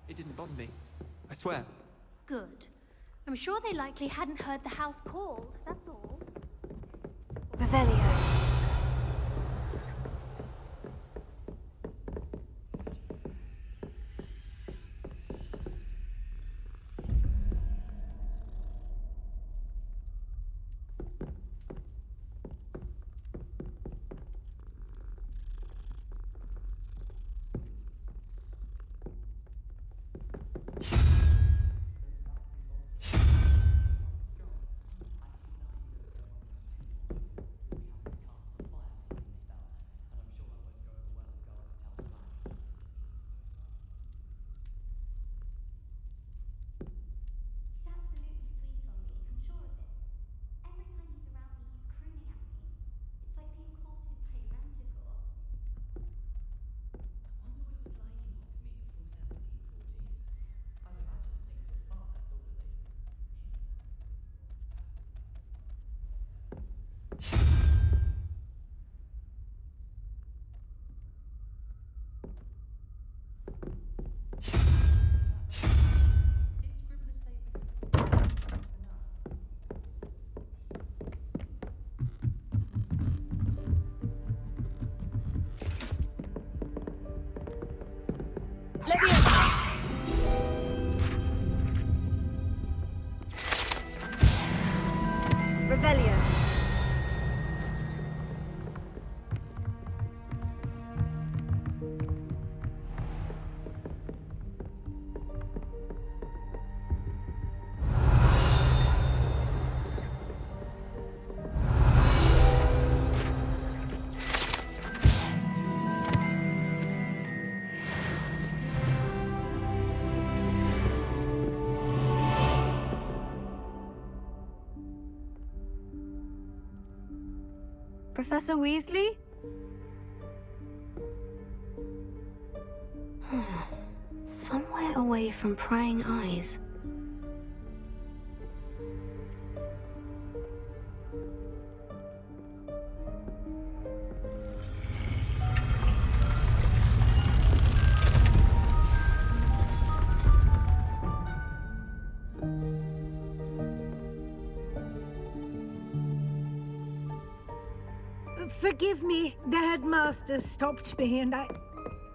It didn't bother me. I swear. Good. I'm sure they likely hadn't heard the house call, that's all. Revelio. Revelio. Professor Weasley? Somewhere away from prying eyes. Forgive me, the headmaster stopped me and I...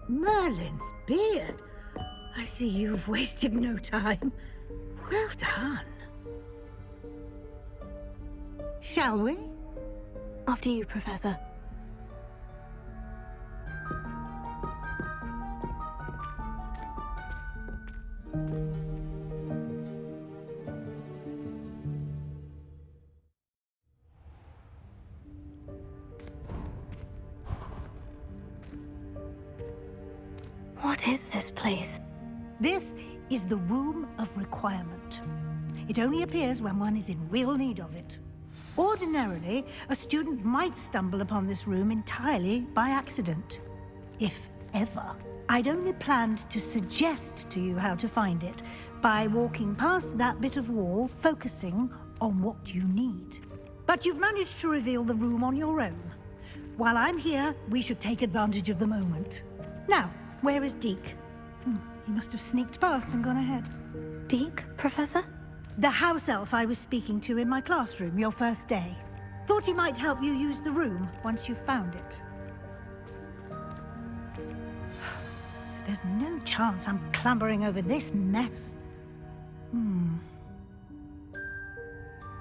Merlin's beard. I see you've wasted no time. Well done. Shall we? After you, Professor. What is this place? This is the Room of Requirement. It only appears when one is in real need of it. Ordinarily, a student might stumble upon this room entirely by accident, if ever. I'd only planned to suggest to you how to find it by walking past that bit of wall, focusing on what you need. But you've managed to reveal the room on your own. While I'm here, we should take advantage of the moment. Now, where is Deek? He must have sneaked past and gone ahead. Deek, Professor? The house elf I was speaking to in my classroom your first day. Thought he might help you use the room once you've found it. There's no chance I'm clambering over this mess.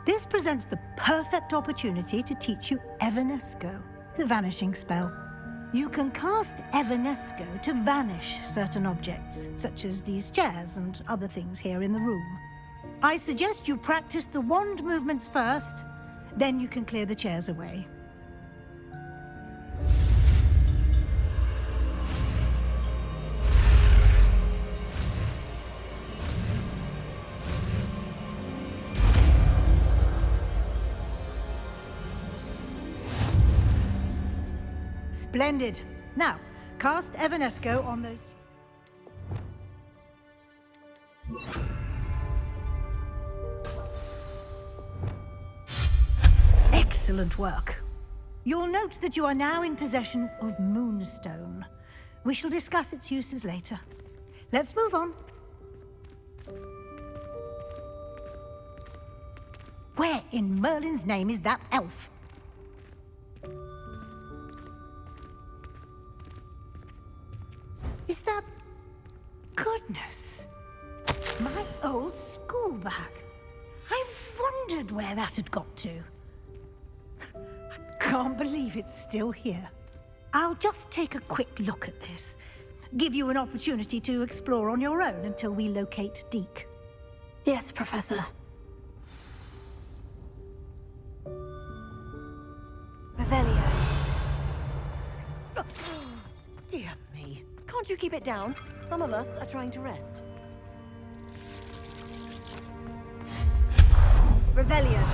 This presents the perfect opportunity to teach you Evanesco, the vanishing spell. You can cast Evanesco to vanish certain objects, such as these chairs and other things here in the room. I suggest you practice the wand movements first, then you can clear the chairs away. Splendid. Now, cast Evanesco on those... Excellent work. You'll note that you are now in possession of Moonstone. We shall discuss its uses later. Let's move on. Where in Merlin's name is that elf? Is that... Goodness. My old school bag. I wondered where that had got to. I can't believe it's still here. I'll just take a quick look at this. Give you an opportunity to explore on your own until we locate Deek. Yes, Professor. Revelio. Dear me. Can't you keep it down? Some of us are trying to rest. Revelio.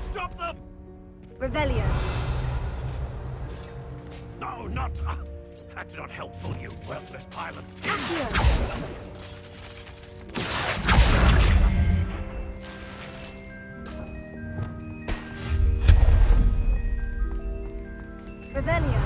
Stop them! Revelio. No, not... that's not helpful, you worthless pile of tin. Revelio.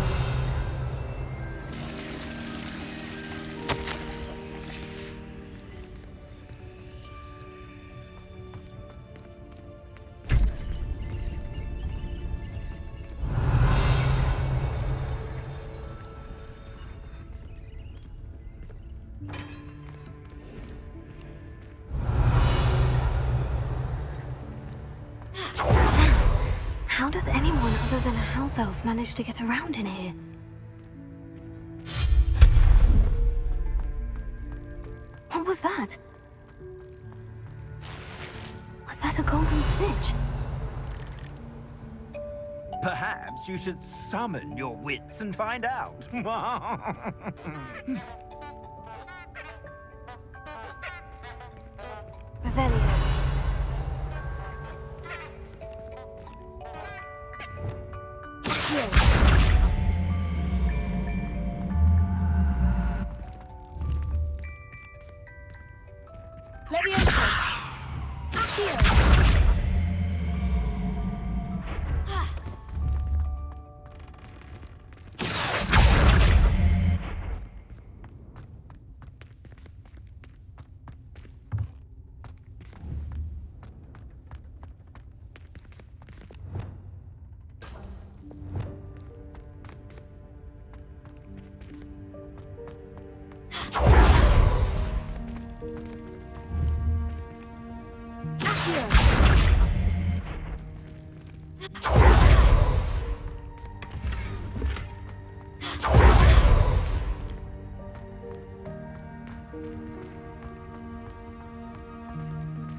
How does anyone other than a house elf manage to get around in here? What was that? Was that a golden snitch? Perhaps you should summon your wits and find out. Revelio. Leviosa! Accio!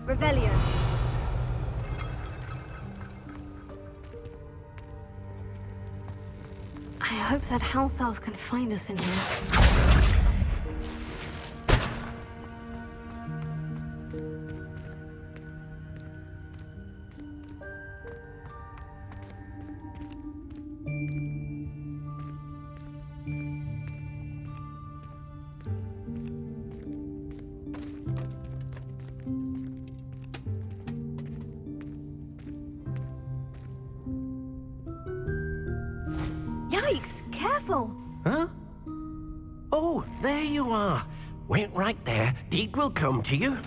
Revelio. I hope that house elf can find us in here. Yikes! Careful! Huh? Oh, there you are. Wait right there. Deek will come to you.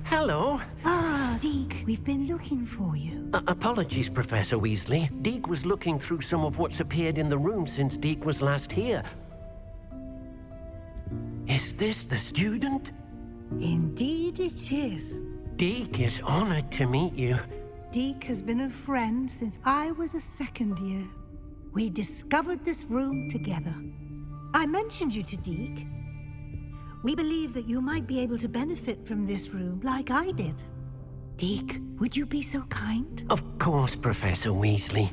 Hello. Ah, Deek, we've been looking for you. Apologies, Professor Weasley. Deek was looking through some of what's appeared in the room since Deek was last here. Is this the student? Indeed it is. Deek is honored to meet you. Deek has been a friend since I was a second year. We discovered this room together. I mentioned you to Deek. We believe that you might be able to benefit from this room like I did. Deek, would you be so kind? Of course, Professor Weasley.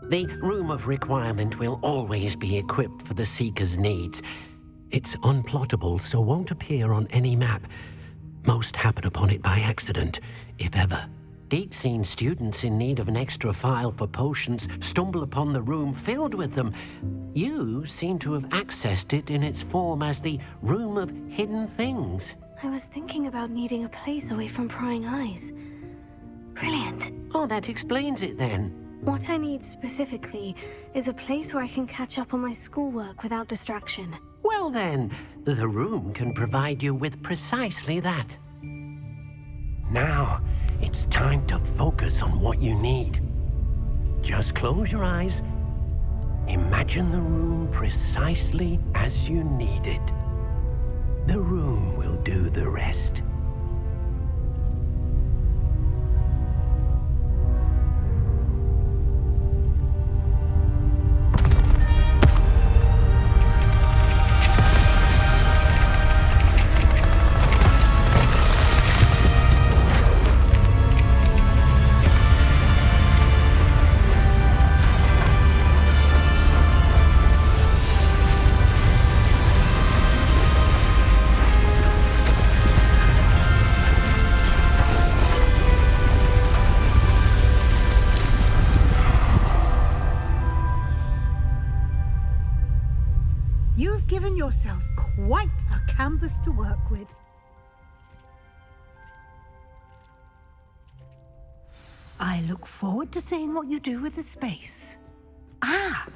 The Room of Requirement will always be equipped for the Seeker's needs. It's unplottable, so won't appear on any map. Most happen upon it by accident, if ever. Deek's seen students in need of an extra file for potions stumble upon the room filled with them. You seem to have accessed it in its form as the Room of Hidden Things. I was thinking about needing a place away from prying eyes. Brilliant. Oh, that explains it then. What I need specifically is a place where I can catch up on my schoolwork without distraction. Well then, the room can provide you with precisely that. Now, it's time to focus on what you need. Just close your eyes. Imagine the room precisely as you need it. The room will do the rest. You've given yourself quite a canvas to work with. I look forward to seeing what you do with the space. Ah,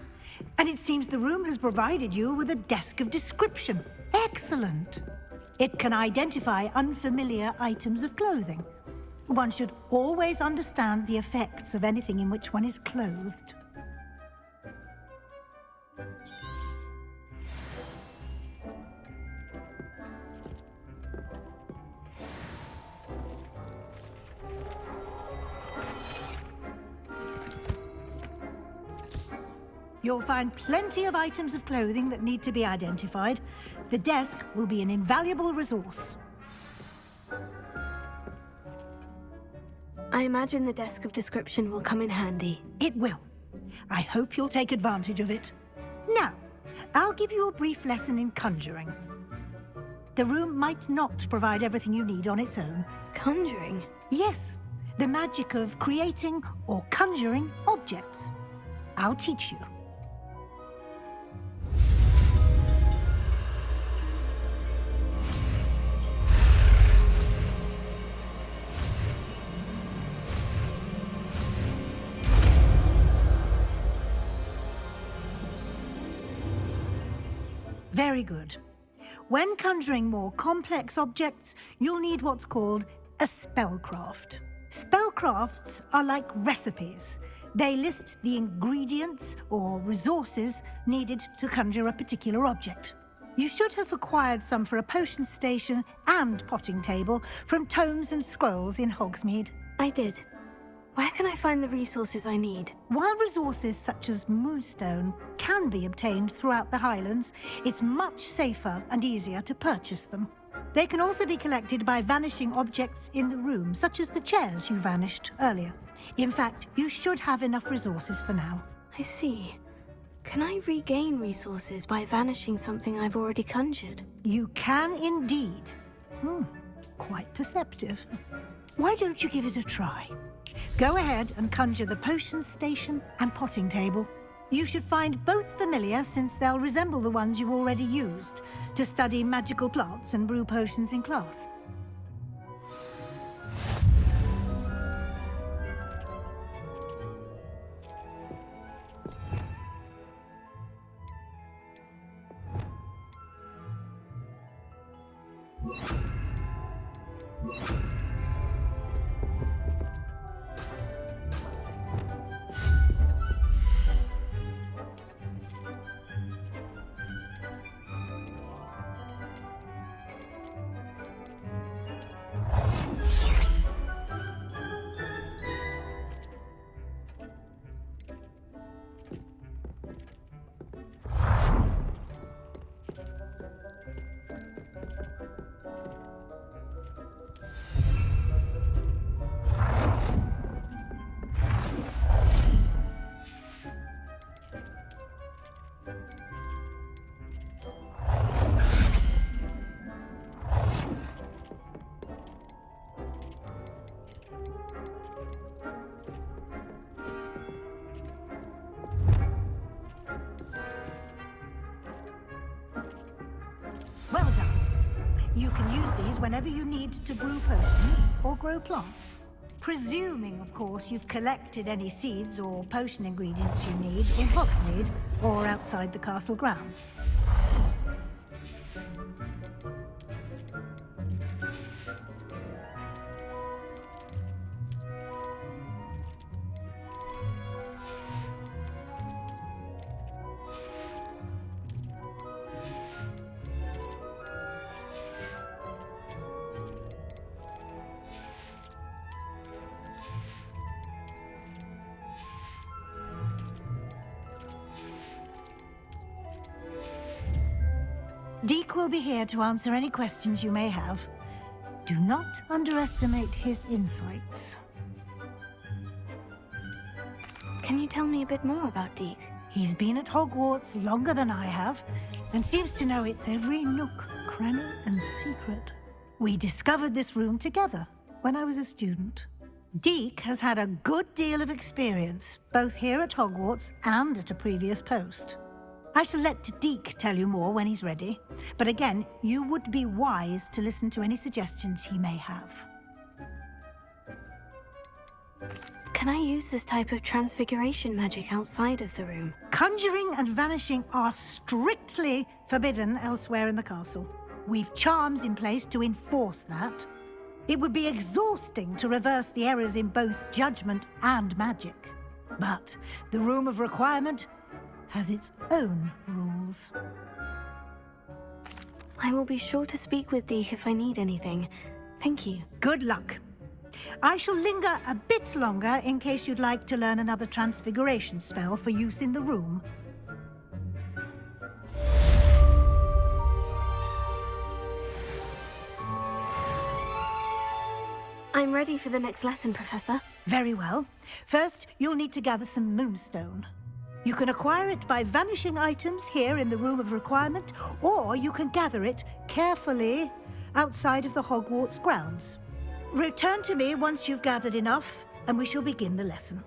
and it seems the room has provided you with a desk of description. Excellent. It can identify unfamiliar items of clothing. One should always understand the effects of anything in which one is clothed. You'll find plenty of items of clothing that need to be identified. The desk will be an invaluable resource. I imagine the desk of description will come in handy. It will. I hope you'll take advantage of it. Now, I'll give you a brief lesson in conjuring. The room might not provide everything you need on its own. Conjuring? Yes, the magic of creating or conjuring objects. I'll teach you. Very good. When conjuring more complex objects, you'll need what's called a spellcraft. Spellcrafts are like recipes. They list the ingredients or resources needed to conjure a particular object. You should have acquired some for a potion station and potting table from tomes and scrolls in Hogsmeade. I did. Where can I find the resources I need? While resources such as moonstone can be obtained throughout the Highlands, it's much safer and easier to purchase them. They can also be collected by vanishing objects in the room, such as the chairs you vanished earlier. In fact, you should have enough resources for now. I see. Can I regain resources by vanishing something I've already conjured? You can indeed. Quite perceptive. Why don't you give it a try? Go ahead and conjure the potion station and potting table. You should find both familiar, since they'll resemble the ones you've already used to study magical plants and brew potions in class. whenever you need to brew potions or grow plants. Presuming, of course, you've collected any seeds or potion ingredients you need in Hogsmeade or outside the castle grounds. Deek will be here to answer any questions you may have. Do not underestimate his insights. Can you tell me a bit more about Deek? He's been at Hogwarts longer than I have, and seems to know its every nook, cranny, and secret. We discovered this room together when I was a student. Deek has had a good deal of experience, both here at Hogwarts and at a previous post. I shall let Deek tell you more when he's ready, but again, you would be wise to listen to any suggestions he may have. Can I use this type of transfiguration magic outside of the room? Conjuring and vanishing are strictly forbidden elsewhere in the castle. We've charms in place to enforce that. It would be exhausting to reverse the errors in both judgment and magic. But the Room of Requirement has its own rules. I will be sure to speak with Deek if I need anything. Thank you. Good luck. I shall linger a bit longer in case you'd like to learn another transfiguration spell for use in the room. I'm ready for the next lesson, Professor. Very well. First, you'll need to gather some moonstone. You can acquire it by vanishing items here in the Room of Requirement, or you can gather it carefully outside of the Hogwarts grounds. Return to me once you've gathered enough, and we shall begin the lesson.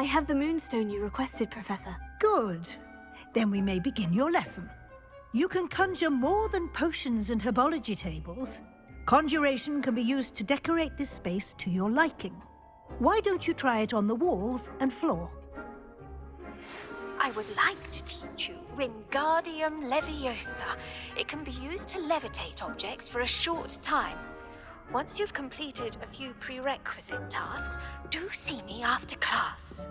I have the moonstone you requested, Professor. Good. Then we may begin your lesson. You can conjure more than potions and herbology tables. Conjuration can be used to decorate this space to your liking. Why don't you try it on the walls and floor? I would like to teach you Wingardium Leviosa. It can be used to levitate objects for a short time. Once you've completed a few prerequisite tasks, do see me after class.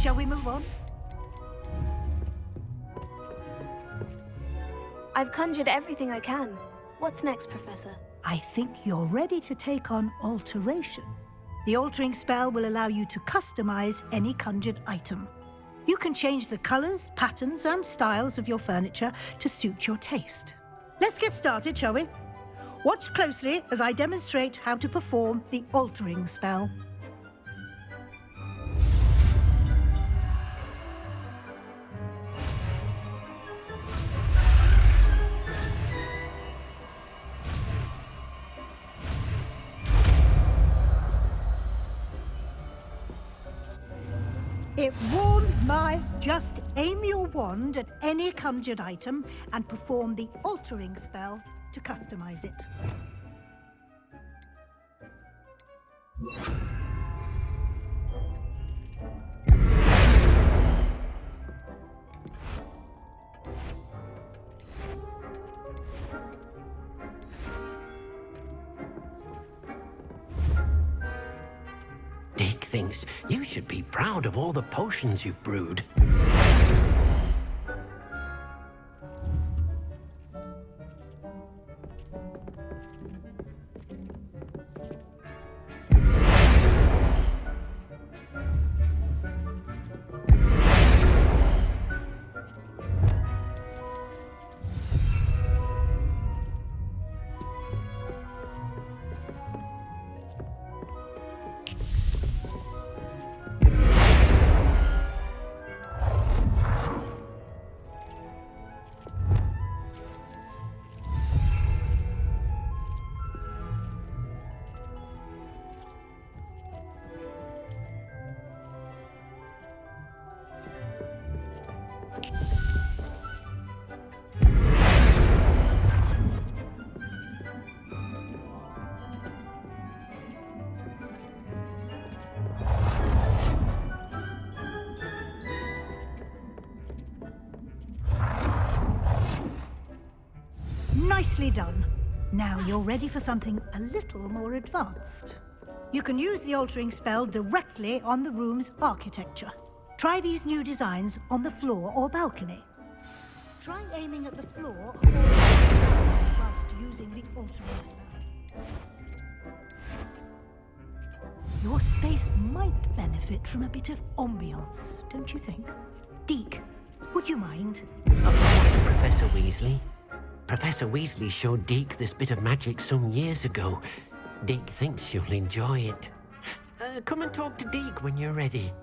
Shall we move on? I've conjured everything I can. What's next, Professor? I think you're ready to take on alteration. The altering spell will allow you to customize any conjured item. You can change the colors, patterns, and styles of your furniture to suit your taste. Let's get started, shall we? Watch closely as I demonstrate how to perform the altering spell. It warms my... Just aim your wand at any conjured item and perform the altering spell to customize it. Deek thinks you should be proud of all the potions you've brewed. Nicely done. Now you're ready for something a little more advanced. You can use the altering spell directly on the room's architecture. Try these new designs on the floor or balcony. Try aiming at the floor or whilst using the altering spell. Your space might benefit from a bit of ambiance, don't you think? Deek, would you mind? Of course, Professor Weasley. Professor Weasley showed Deek this bit of magic some years ago. Deek thinks you'll enjoy it. Come and talk to Deek when you're ready.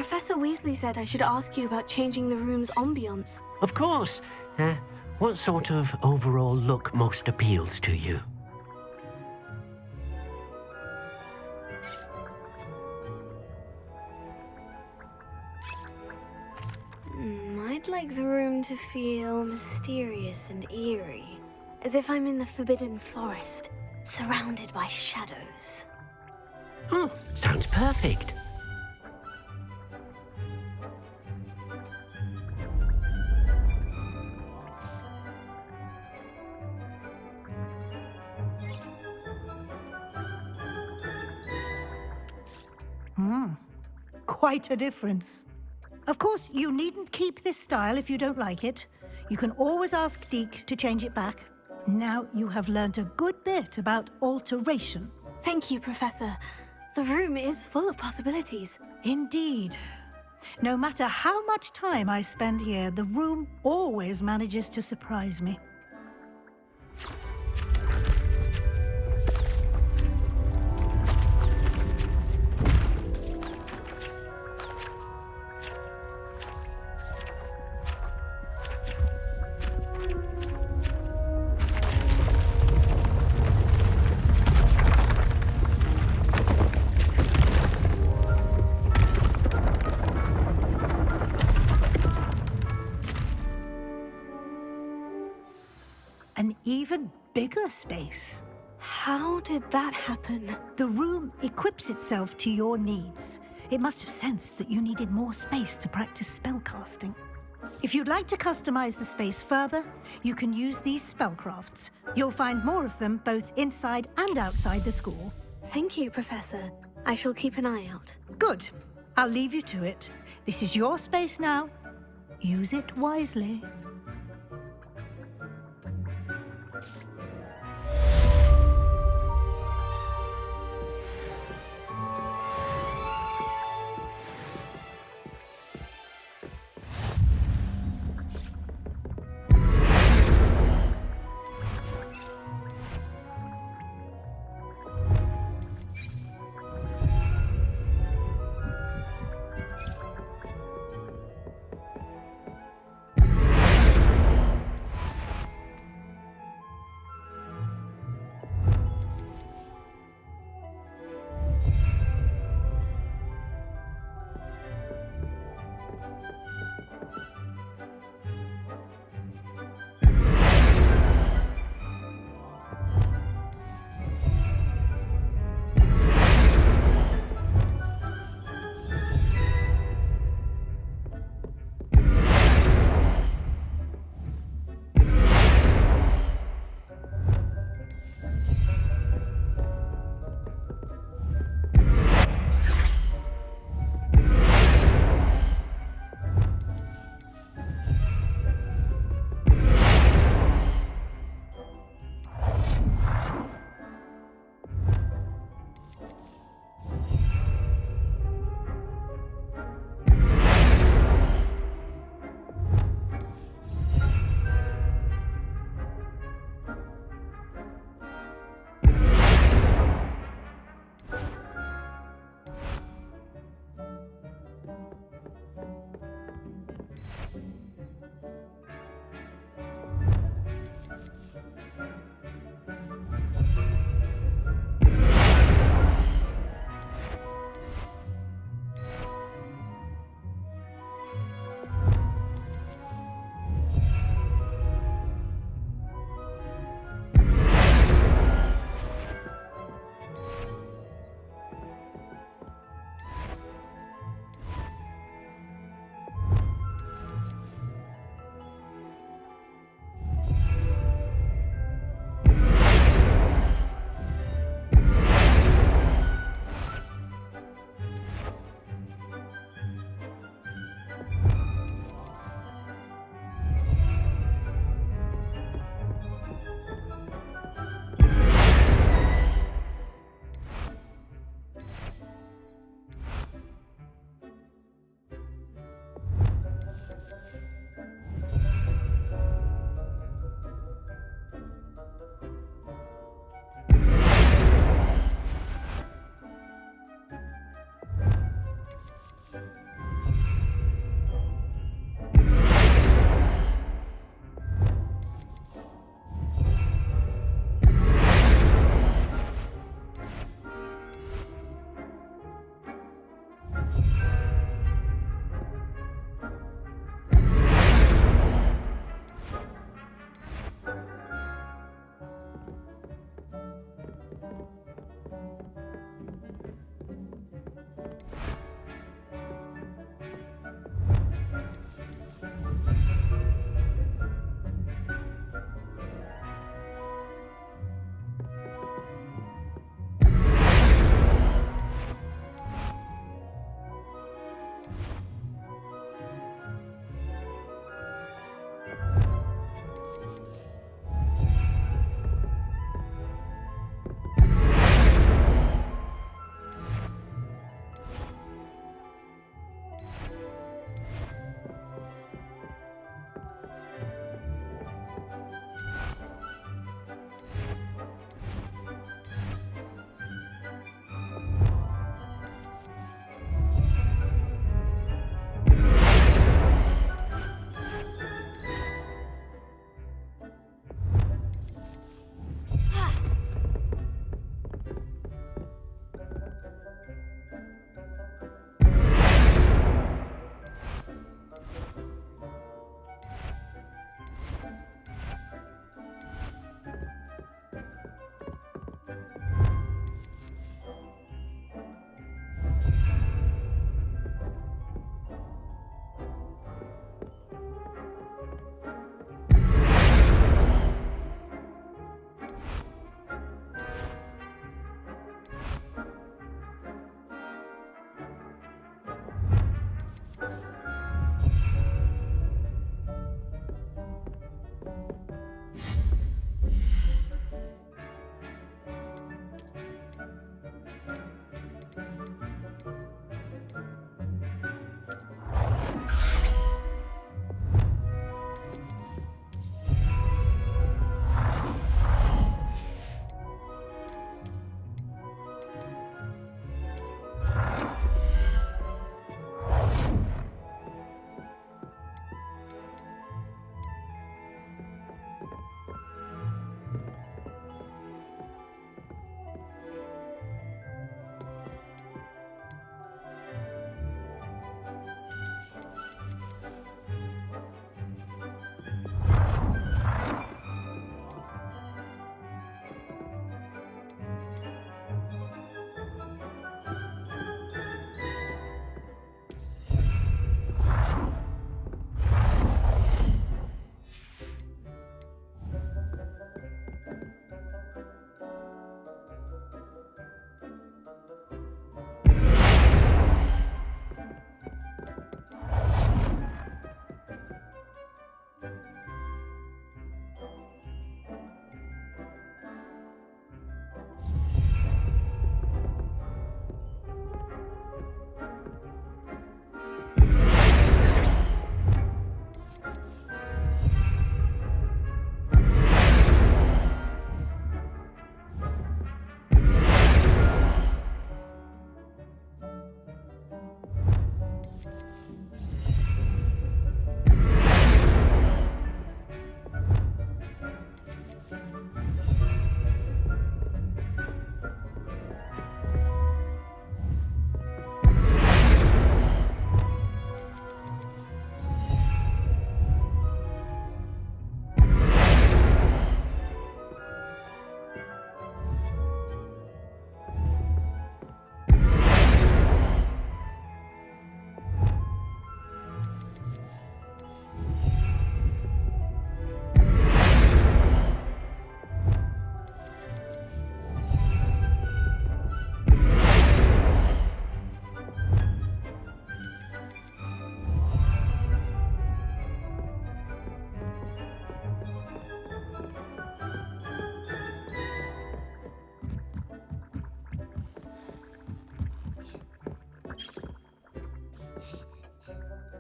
Professor Weasley said I should ask you about changing the room's ambience. Of course. What sort of overall look most appeals to you? I'd like the room to feel mysterious and eerie, as if I'm in the Forbidden Forest, surrounded by shadows. Oh, sounds perfect. Quite a difference. Of course, you needn't keep this style if you don't like it. You can always ask Deek to change it back. Now you have learned a good bit about alteration. Thank you, Professor. The room is full of possibilities. Indeed. No matter how much time I spend here, the room always manages to surprise me. An even bigger space. How did that happen? The room equips itself to your needs. It must have sensed that you needed more space to practice spellcasting. If you'd like to customize the space further, you can use these spellcrafts. You'll find more of them both inside and outside the school. Thank you, Professor. I shall keep an eye out. Good. I'll leave you to it. This is your space now. Use it wisely.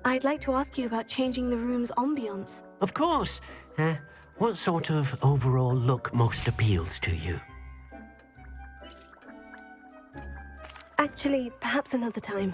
I'd like to ask you about changing the room's ambience. Of course. What sort of overall look most appeals to you? Actually, perhaps another time.